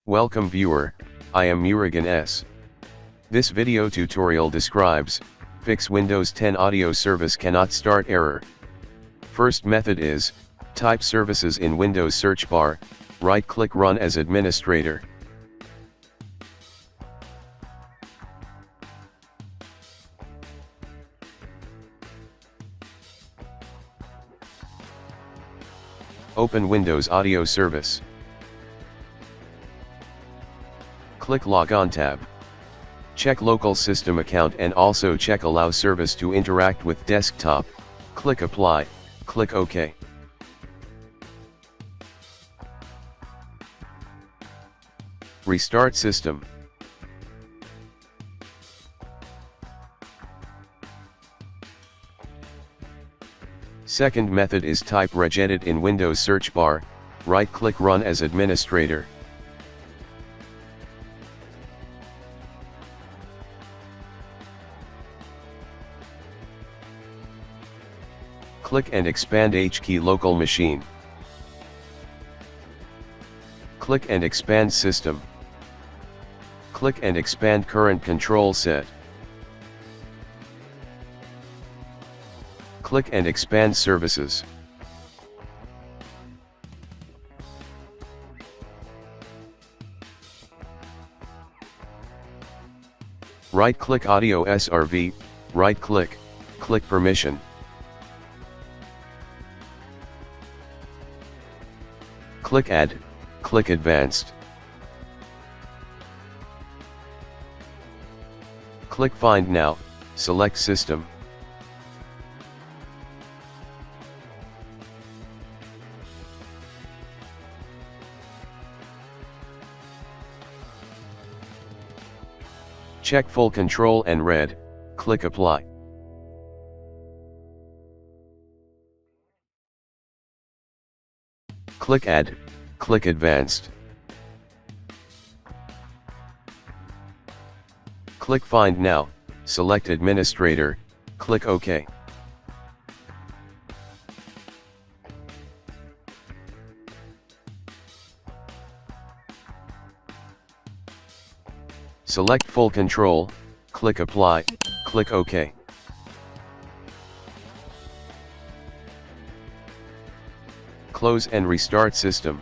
Welcome viewer, I am Murugan S. This video tutorial describes, fix Windows 10 audio service cannot start error. First method is, type services in Windows search bar, right-click Run as administrator. Open Windows Audio Service. Click Log On tab. Check Local System Account and also check Allow Service to interact with Desktop. Click Apply, click OK. Restart System. Second method is type regedit in Windows search bar, right-click Run as administrator. Click and expand HKey local machine. Click and expand system. Click and expand current control set. Click and expand services. Right-click Audio SRV, right-click, click Permission. Click Add, click Advanced. Click Find Now, select System. Check Full Control and Red, click Apply. Click Add, click Advanced. Click Find Now, select Administrator, click OK. Select Full Control, click Apply, click OK. Close and restart system.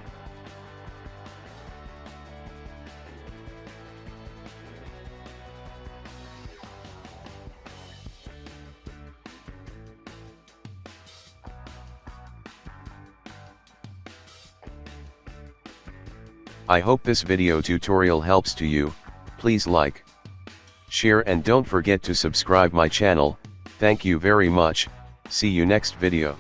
I hope this video tutorial helps to you. Please like, share and don't forget to subscribe my channel. Thank you very much. See you next video.